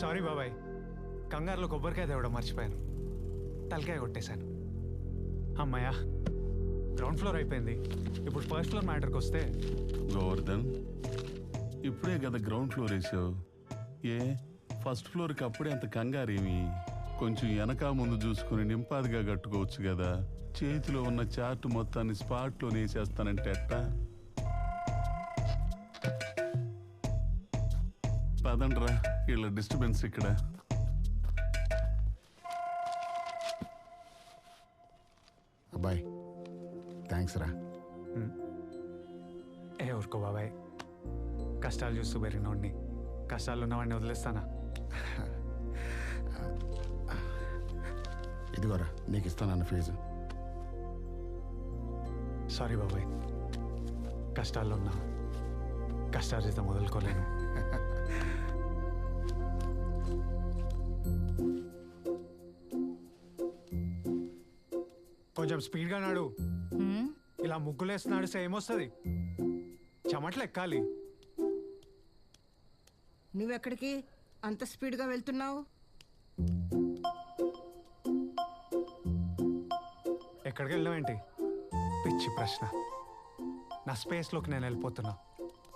Sorry బాబాయ్, కంగారులో కొబ్బరికాయ తేవడం మర్చిపోయాను, తలకాయ కొట్టేశాను. అమ్మాయ్యా, గ్రౌండ్ ఫ్లోర్ అయిపోయింది. ఇప్పుడు ఫస్ట్ ఫ్లోర్ మ్యాటర్కి వస్తే, గోవర్ధన్ ఇప్పుడే కదా గ్రౌండ్ ఫ్లోర్ వేసావు, ఏ ఫస్ట్ ఫ్లోర్కి అప్పుడే అంత కంగారేమి? కొంచెం వెనక ముందు చూసుకుని నింపాదిగా కట్టుకోవచ్చు కదా. చేతిలో ఉన్న చార్ట్ మొత్తాన్ని స్పాట్లో వేసేస్తానంటే ఎట్టా? పదండ్రా, వీళ్ళ డిస్టర్బెన్స్ ఇక్కడ. అబ్బాయి థ్యాంక్స్ రా. ఊరుకో బాబాయ్, కష్టాలు చూస్తూ పెరిగినోడిని కష్టాలు ఉన్నవాడిని వదిలేస్తానా? ఇదిగోరా నీకు ఇస్తానన్న ఫీజు. సారీ బాబాయ్, కష్టాల్లో ఉన్నా కష్టార్జితం వదులుకోలేను. కొంచెం స్పీడ్గా నాడు. ఇలా ముగ్గులేస్తున్నాడు ఏమొస్తుంది? చెమట్లు ఎక్కాలి. నువ్వెక్కడికి అంత స్పీడ్గా వెళ్తున్నావు? ఎక్కడికి వెళ్ళావేంటి? పిచ్చి ప్రశ్న. నా స్పేస్లోకి నేను వెళ్ళిపోతున్నా.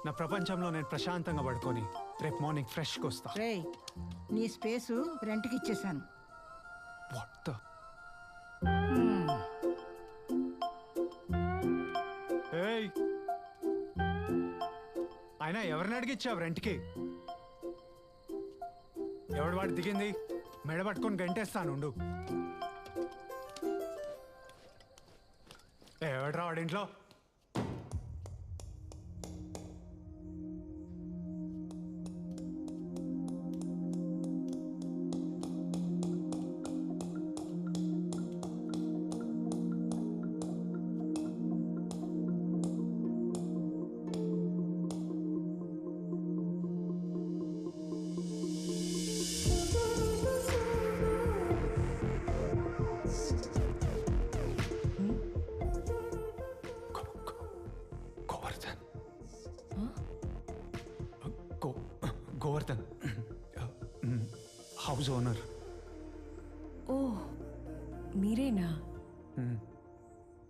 నా ప్రపంచంలో నేను ప్రశాంతంగా పడుకొని రేపు మార్నింగ్ ఫ్రెష్గా వస్తా. రేయ్, నీ స్పేసు రెంట్కి ఇచ్చేసాను. What the? ఏయ్, అయినా ఎవరిని అడిగిచ్చావు రెంట్కి? ఎవడు వాడు దిగింది? మెడ పట్టుకొని గంటేస్తానుండు. ఎవడ్రా వాడింట్లో? Govardhan, house owner. ఓ మీరేనా?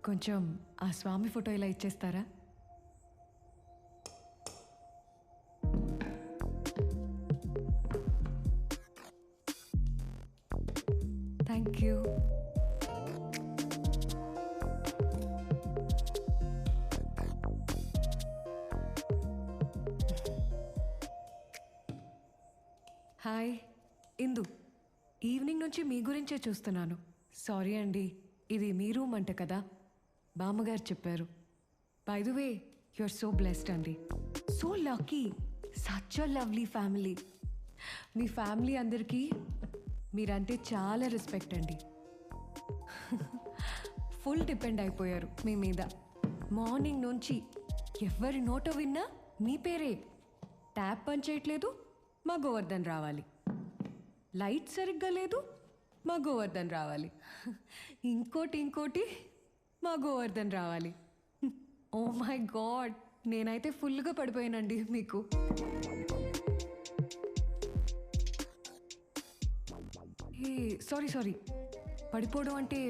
కొంచెం ఆ స్వామి ఫోటో ఇలా ఇచ్చేస్తారా? Thank you. Hi Indu, evening నుంచి మీ గురించే చూస్తున్నాను. సారీ అండి, ఇది మీ రూమ్ అంట కదా, బామ్మగారు చెప్పారు. By the way, you are so blessed అండి, so lucky, such a lovely family. మీ ఫ్యామిలీ అందరికీ మీరంటే చాలా రెస్పెక్ట్ అండి. ఫుల్ డిపెండ్ అయిపోయారు మీ మీద. మార్నింగ్ నుంచి ఎవరి నోటో విన్నా మీ పేరే. ట్యాప్ పని చేయట్లేదు, మా గోవర్ధన్ రావాలి. లైట్ సరిగ్గా లేదు, మా గోవర్ధన్ రావాలి. ఇంకోటి మా గోవర్ధన్ రావాలి. ఓ మై గాడ్, నేనైతే ఫుల్గా పడిపోయానండి మీకు. ఏ సారీ, పడిపోవడం అంటే